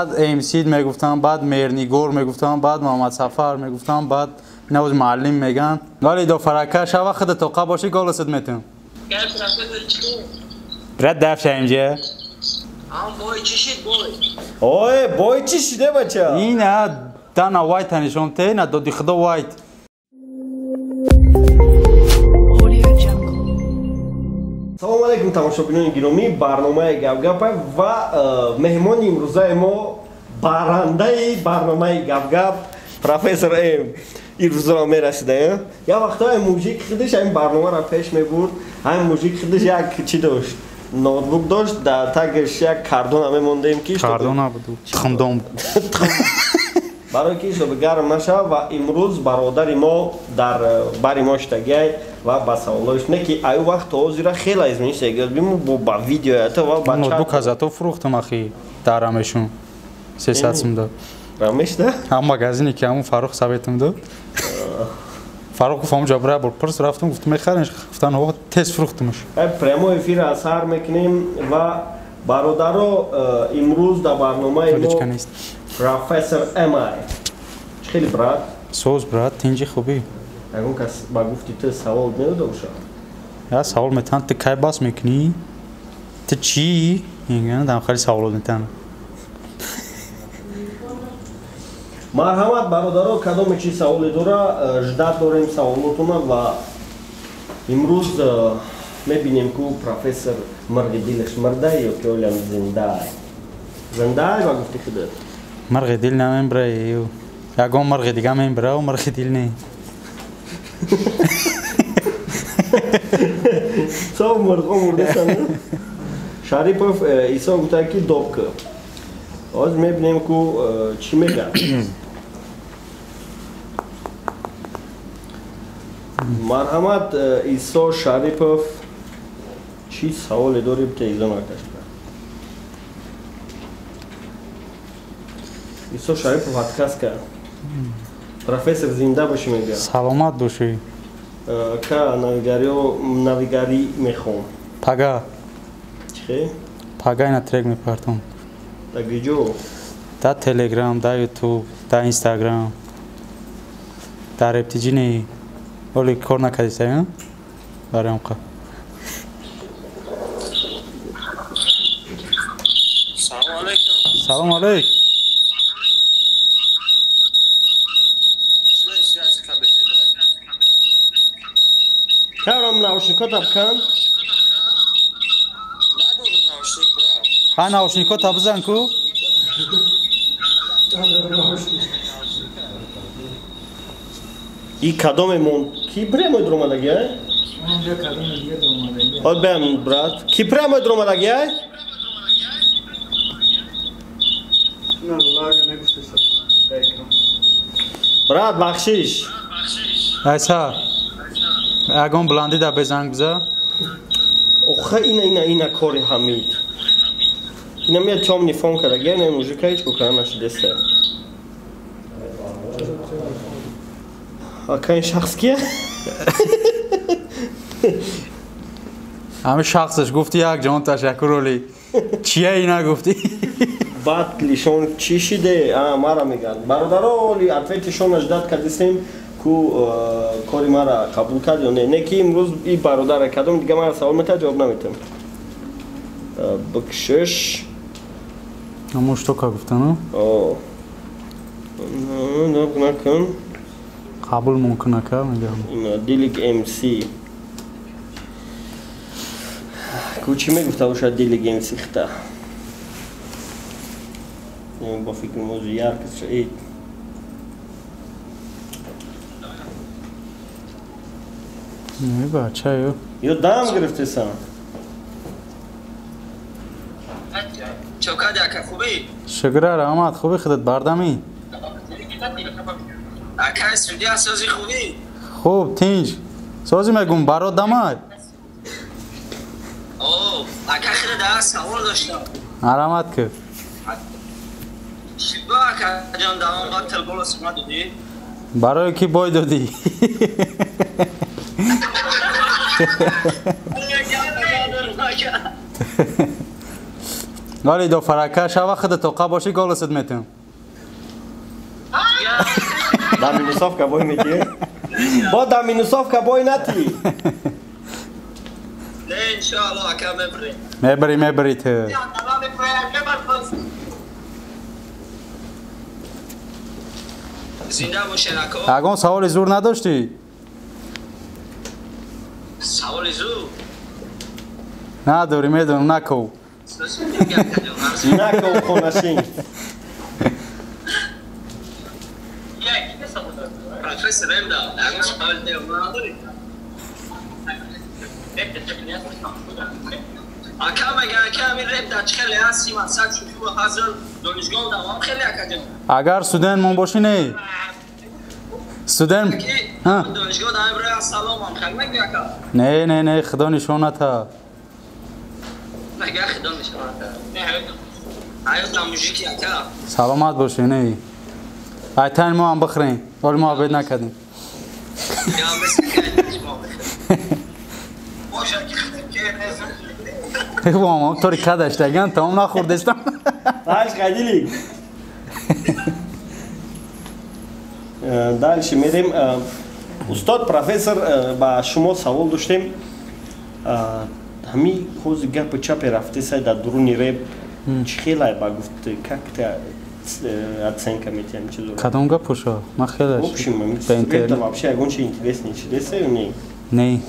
بعد امسید میگفتم، بعد مرنیگور میگفتم، بعد محمد سفر میگفتم، بعد نوز معلم میگن. ولی دو فرکه شوا خود توقع باشی گل صد میتونم. برات دفش اینجا. بای چی شد بای؟ اوه بای چی شده بچه؟ اینه دانا وایت تنشون ته نه دو خدا وایت. سلام علیکم تماشاچیان گرامی، برنامه گپ و مهمان امروزه ما برنده برنامه گپ پروفسور ام امروز را میرسیده. یا وقتا موزیک خودش این برنامه را پیش میبرد، این موزیک خودش یک چی داشت، نوتبوک داشت، در تگش یک کاردون هم موندیم که کاردون نبود، خندام برای که شب گرم نشه و امروز برادر ما در باری ما شتگی و با سوالش نه که ای وقت توزی را خیلی از منش اگر بیمو با ویدیو ایتا و با نوتبوک از تو فروختم اخی دارمشون 300 سوم داد. رامش ده؟ هم مغازینی که همون فاروق ثابتم داد. فاروق فهم جبرا بود پرس رفتم گفتم میخرنش گفتن آقا تست فروختمش. پرمو افیر اثر میکنیم و برادر امروز در برنامه ما پروفسور ام آی خیلی برات سوز برات تینجی خوبی اگه کس با گفتی تو سوال میداد باشه یا سوال میتونی تو کی باس میکنی تو چی اینگه دم خیلی سوال میتونی مرحمت برادرها کدام چی سوالی داره جدت داریم سوالاتون و امروز میبینیم که پروفسور مرگ دلش مرده یا که اولم زنده با گفتی خودت مرغ دل نمیبره یکم مرغ دیگه میبره و مرغ دل نه سو مرغ مرده سنه شریف ایسا گفته که دوب که آز میبینیم که چی میگه مرحمت ایسا شریف چی سوال داریم که ایزا نکشت ایسا شریف پادکست کرد پروفسور زنده باشی میگه سلامت باشی که نویگاری میخوام پگا چی؟ پگا اینا ترک میپرتم در گیجو در تلگرام در یوتیوب در اینستاگرام در ابتیجی نی ولی کار نکردی سایه برای امقا سلام علیکم سلام علیکم کارم ناوشنیکات بکن ندارم ناشنیک برام ها ناوشنیکو تا بزن کو ای کدام مون کی برای درآمدگی های؟ آل بهم برات کی برای درآمدگی های؟ برات بخشیش ایسا اگم بلندی در بزنگ بزن اوخه اینا کاری حمید اینا میاد چام نیفون کرده گه نه موزیکا هیچ بکنم نشده سه آکا این شخص کیه؟ همه شخصش گفتی یک جان تشکر ولی چیه اینا گفتی؟ بعد لیشون چی شده؟ مرا میگن برادرها ولی اتفیتشون اجداد کردیستیم که کاری مرا قبول کرد یا نه که امروز این برادر کدام دیگه مرا سوال میتونه جواب نمیتم بکشش هموش تو که گفتن نکن قبول ممکنه که میگم اینا دیلیگ ام سی که چی میگفته باشه دیلیگ ام سی خطه با فکر موضوع یار کس شاید نه بچه یا دام گرفته سن چوکا دکه خوبی؟ شکر رحمت خوبی خودت بردمی؟ اکه سودی سازی خوبی؟ خوب تینج سازی میگم برات دمای اوه اکه خیلی ده سوال داشتم رحمت که شبا اکه جان دوام قد تلگول اسما دادی؟ برای کی بای دادی؟ ولی دو فرکه شوا خود توقع باشی گل است میتونم Da minusovka boj mi je. Bo da minusovka boj nati. نه انشاءالله اکا مبری میبری تو زنده باشین اکا اگه سوال زور نداشتی سوال زو نداری میدونم نکو Nako khonashin. پروفسور امدا اگه سوال دیو نداری اکا مگه اکا می رب دا چخلی هستی من ساعت شکو حاضر دانشگاه دوام خیلی اکادمی اگر سودن من باشی نه سودن ها دانشگاه دوام برای سلام هم خیلی مگه اکا نه خدا نشونت ها مگه خدا نشونت حیات موزیکی اکا سلامت باشی نه ایتان ما هم بخرین ولی ما عبید نکردیم یا مثل که شما بخیر باشه که بابا طوری کدش دگن تمام نخوردستم Baş kadili. Дальше میریم. استاد پروفسور با شما سوال داشتیم. همین خوز گپ چپ رفته سه در درونی رب چخیلی با گفت کاکتا оценка میتیم چیزو. کدام گپ پوشا؟ ما خیلیش. В общем, это вообще огонь интересный, интересный не. نه.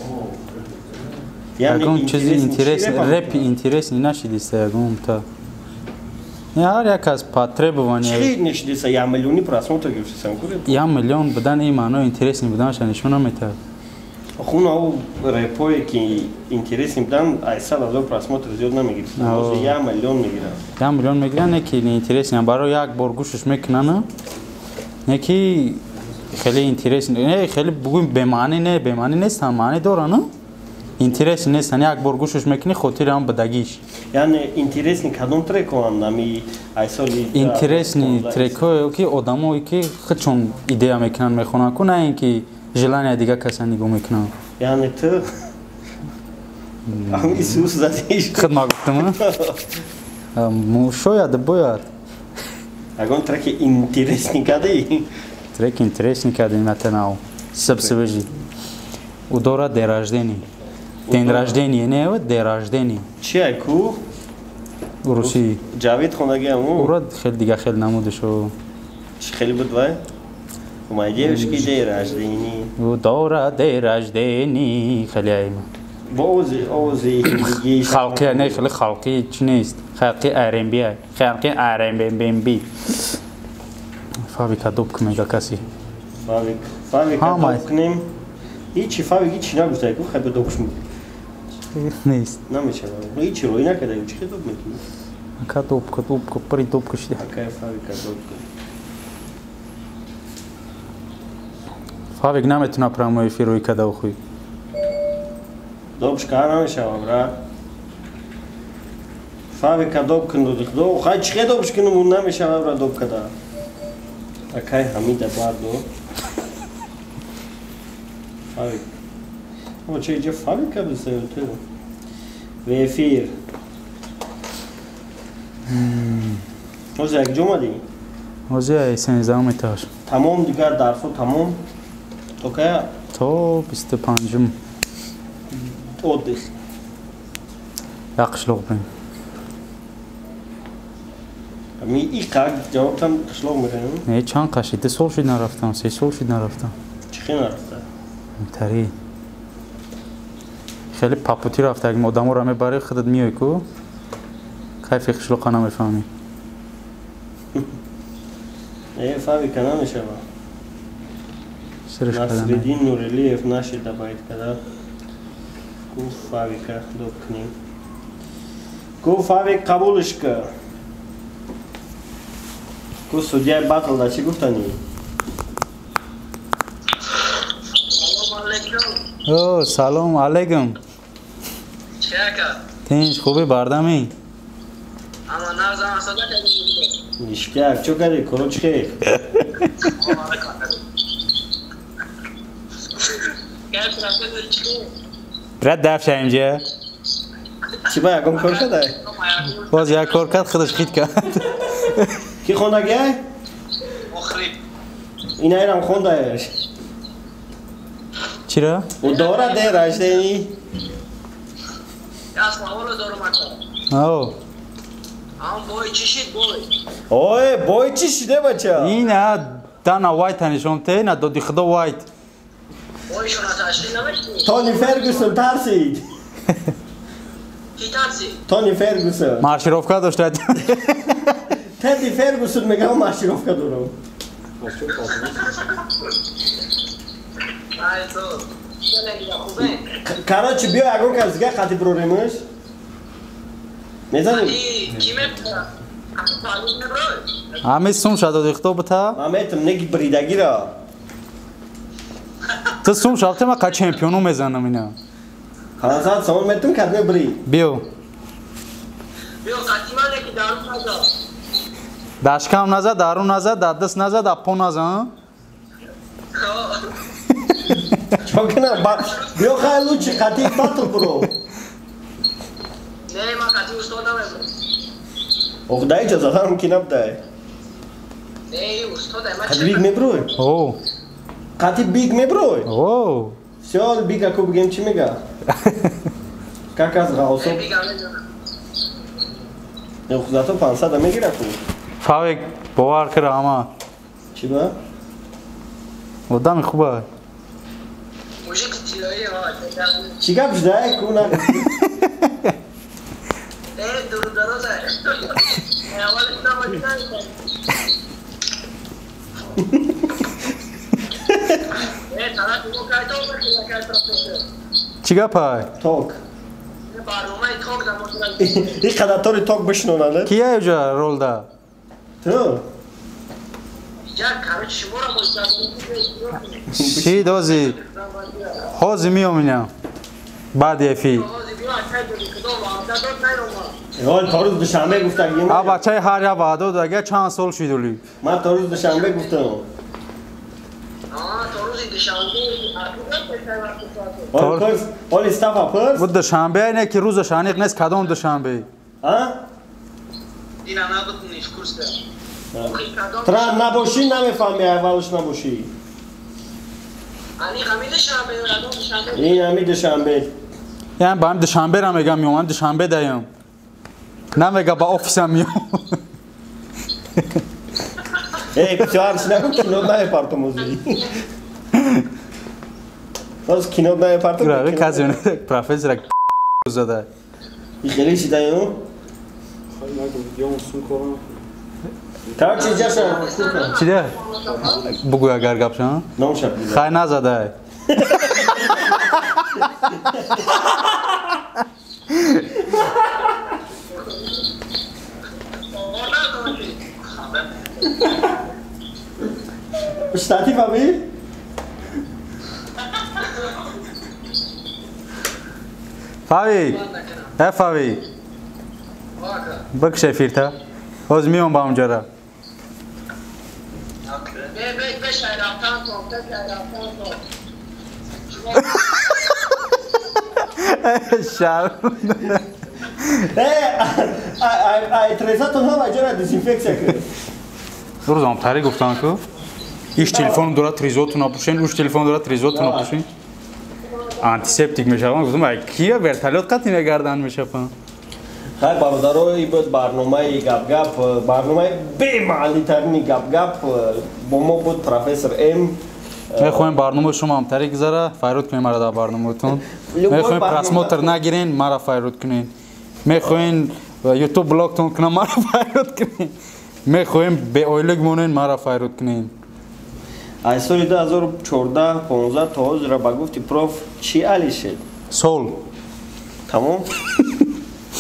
اگم چیزی اینترس رپ اینترس نشدیسته اگم تا. نه هر یک از پاتره بوانی. چی نشدیسته یا میلیونی پراسموتر گرفته سانکوره؟ یا میلیون بدن این معنی اینترس نبودنش نشون نمیده. خون او رپوی که اینترس نبودن ایسال از اون پراسموتر زیاد نمیگیره. یا میلیون میگیرن. یا میلیون میگیرن نه که اینترس نه برای یک بار گوشش میکنن نه که خیلی اینترس نه خیلی بگویم به معنی نیست هم معنی داره نه اینترس نیست نه یک بار گوشش میکنی خاطر هم بدگیش یعنی اینترس نی کدوم ترک هم نمی ایسالی اینترس نی ترکایی که آدمایی که خودشون ایده میکنن میخونن که نه اینکه جلانی دیگه کسی نگو میکنن یعنی تو امی سوس زدیش خود ما گفتم شاید باید اگه ترک اینترس نی کدی ترک اینترس نی کدی نتناو سبسیوژی و داره درجدنی دین رجدنی نه و درجدنی چیه کو روسی جاوید خونگی همون اورد خیلی دیگه خیلی نمودشو چی خیلی بود وای اومدیش کی درجدنی و داره درجدنی خیلی ایما با اوزی هندگی خلقی نه خیلی خلقی چی نیست خلقی آرنبی خلقی آرنبی فابریکا دوب کمیگا کسی فابریکا دوب کنیم هیچی فابریکی چی نگوسته که خیلی دوبش میگه نیست نمیشه هیچی روی نکرده چی دوب میکنی اکا دوب پری دوب کشیده اکا فابریکا دوب کنیم فابریک نمیتونه پراموی فیروی کده و خوی دوبش کار نمیشه برا فابریکا دوب کنو دو خیلی چی دوبش کنم نمیشه برا دوب کده اکای حمیده باردو فابریکا ama ce fabrica de sănătate. Vefir. O să ai jumătate. o zi ai سنزدهم etaş. Tamam diğer darfur tamam. Tokaya. تو 25 Odih. yaxshilik bilan. Mi ilk cevaptan kışlak mı yani? Ne çan qaşidi sol şid نرفتم سه sol şid نرفتم. Çıkın arasında. تری خیلی پاپوتی رفته اگه آدم رو میبره خودت میای کو کیف خشلوقا نمیفهمی فابریکا نمیشه با سرش کدامه نصرالدین نوریلیف نشد باید کده کو فابریکا دوب کنیم کو فابریک قبولش که کو سودیای باطل دا چی گفتنی او سلام علیکم چه اکا تنش خوبی بردمی اما نازم اصلا کردی نیشکر چو کردی کروچ که رد دفشه اینجا چی با یکم کار شده؟ باز یک کار کرد خودش خیت کرد. کی خوندگی؟ مخرب اینا ایران خوندهش. چرا؟ و داره ده رشته یاس ماولو دارو ماکو او ام بوی چشید بوی اوه بای چی شده بچه؟ اینا دانا وایت هنشون ته نه دادی خدا وایت. بوی شما تاشی نمیشی تونی فرگوسون ترسید. کی ترسی تونی فرگوسون. مارشروفکا داشته. تدی فرگوسون میگه اون ماشیروفکا دارم. ای تو چه خوبه کاراچی بیا یکم که از دیگه خطی بروریمش. میزنیم. کی میپره تعلیم نبرای همه سوم شد دادی خدا بتا. مامتم نگی بریدگی را. تو سوم شد ما که چمپیونو میزنم اینا. خلاصات سوم میتونم کردن بری. بیو. بیو قطیمانه که دارو نزد داشکم نزد دارو نزد دادس نزد اپو نزد. چون که نه بیا خیلی لوچی خطی باتل برو. نه ما قطعی استاد نمیبرم خدای اجازه دارم که نبده. نه استاد ما خطی بیگ میبروی. او خطی بیگ میبروی. او سیال بیگ اکو بگیم چی میگه؟ که از غاوسو. نه خدا تو 500 میگیره کو. فاوک باور کرد اما چی با؟ ودم خوبه. موجی کتیلایی ها چی گپ شده کو نه؟ نه دور درازه اولش نمایید نه طرف مو کایتو بکنه کایتو چی گپای؟ توک. برنامه توک در مطلب این قدرتاری توک بشنوننده؟ کیه اوجا رول دا؟ تو؟ یا کارو شما را مجبور چی دوزی؟ خوزی میام اینا بعد یفی حال تا روز دوشنبه گفتم ها بچه هر یا وعده داگه چند سال شدولی من تا روز دوشنبه گفتم حال استافا پرس بود دوشنبه اینه که روز شانیق نیست کدام دوشنبه ها؟ ترا نباشی نمیفهمی اولش نباشی این همی دوشنبه یعنی با هم دوشنبه را میگم میام من دوشنبه دایم نمیگه با آفیسم میام ای بسیارش نگو کینود نمیپارتم موزی باز کینود نمیپارتم گرابه کسی اونه پروفیسر زده خیلی شده اینو؟ تا چی جاشن؟ چی ده؟ بگو اگر گپ شن؟ نام شب بیده خیلی نزده اشتاتی فهمی؟ فاوی فاوی بکشه فیرتا باز میام با اونجا را شب ای تریزاتون هم اجرا دیزینفکسیا کرد روز هم تری گفتن که ایش تلفن دارد تریزوتون نپوشین اوش تلفن دارد تریزوتون نپوشین آنتیسپتیک میشوند گفتم ای کیه ورتالیت قطعی میگردن میشوند خیلی برادرها این بود برنامه گپ برنامه بی‌معنی ترینی گپ با ما بود پروفسور ام میخوایم برنامه شما هم تری گذاره فایرود کنیم مرا در برنامهتون میخوایم پرسموتر نگیرین مرا فایرود کنین میخواین یوتیوب بلاگتون کنم مرا فایرود کنین میخوایم به اویلگ مونین مرا فایرود کنین از سال 2014 15 تا حاضر را بگفتی پروف چی علی شد سول تمام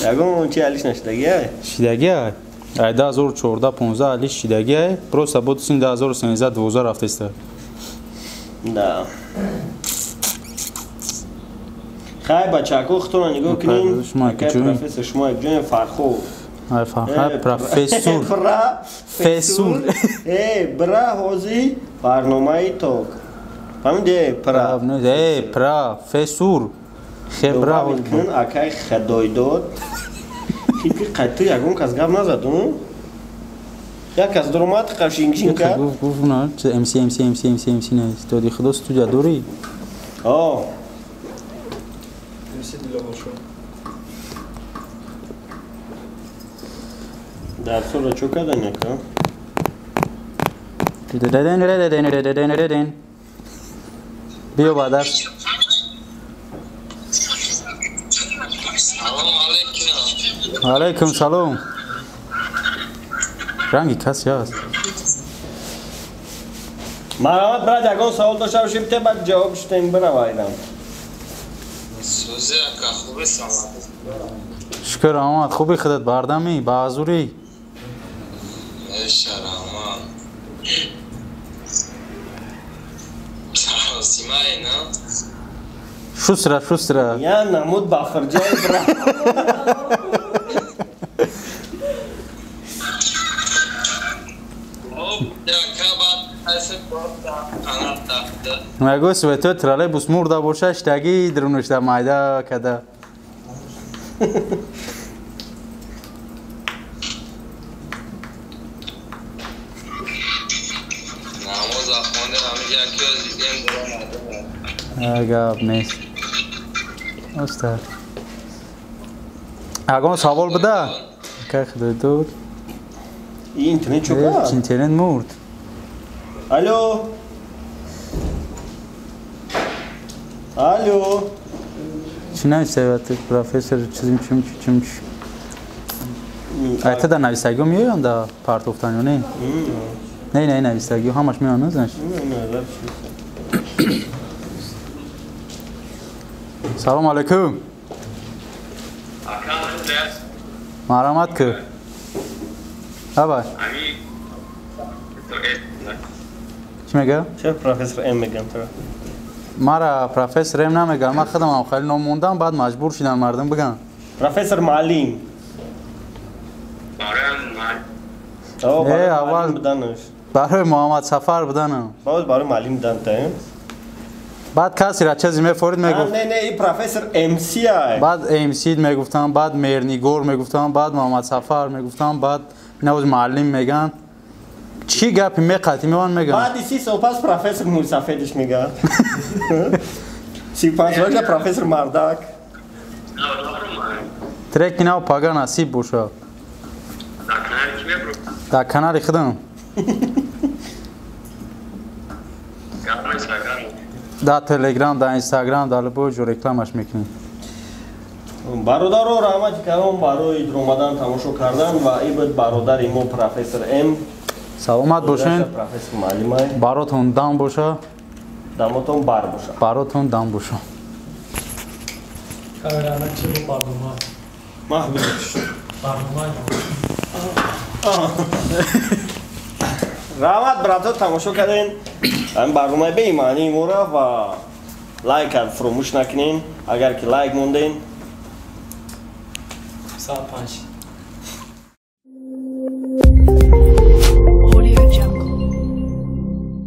یکم چی علیش نشدگی های شیدگی های 2014 15 علی شیدگی های پروسا بود سین 2013 12 رفته است نه خیلی بچه اکو خطور نگاه کنین که پروفسور شما یک جون فرخو پروفسور فسور برا حوزی برنامه توک فهمیده پروفسور خبره میکنن اکای خدای داد خیلی قطعی یکون کس گفت نزد یک از درامات قشنگشین کرد گفت نه چه MC نیست تو دی خدا استودیو داری آه در صورت چو کردن نکن بیا بعد علیکم سلام رنگی کسی هست مرحمت برای یکان سوال داشته باشیم ته بعد جواب شتیم بنوایدم سوزه اکا خوبه سلام شکر آمد خوبی خودت بردمی بازوری شرما سیمای نه شستره یا نمود بافرجای برا مگو سویتو ترالی بس مرده باشه اشتگی درونشته مایده کده نماز اخوانده همه یکی از دیگه گاب نیست استاد اگه سوال بده که خدای دور این اینترنت چو کرد؟ اینترنت مرد الو الو چی نویسته پروفسور چیم ایتا در نویستگی میان در پرتوفتن یا نه؟ نه نویستگی همش میان نزنش سلام علیکم مرحمت که ابای چی میگه؟ چه پروفسور ام میگم تو؟ مرا پروفسور ام نمیگم من خودم خیلی نام موندم بعد مجبور شدن مردم بگن پروفسور معلم اول بدنش برای محمد سفر بدنم برای معلم بدن بعد کسی را چیزی میفورید میگفت نه این پروفسور ام سی ای بعد ام سی میگفتم بعد مرنیگور میگفتم بعد محمد سفر میگفتم بعد نوز معلم میگن چی گپی میقاطی میوان میگن بعد سی سپاس پروفسور موسفیدش میگه سپاس وجه پروفسور مردک ترکی نو پاگا نصیب باشه در کنار خودم در تلگرام در اینستاگرام در لبوج و رکلامش میکنیم برادر و رحمت کرام برای اومدن تماشا کردن و ای بود برادر ما پروفسور ام سلامت باشین پروفسور معلم براتون دم باشه دمتون بر باشه براتون دم باشه کامرانه چی برنامه محبوبش برنامه رحمت براتون تماشا کردین این برنامه به ایمانی مورا و لایک فراموش نکنین اگر که لایک موندین 105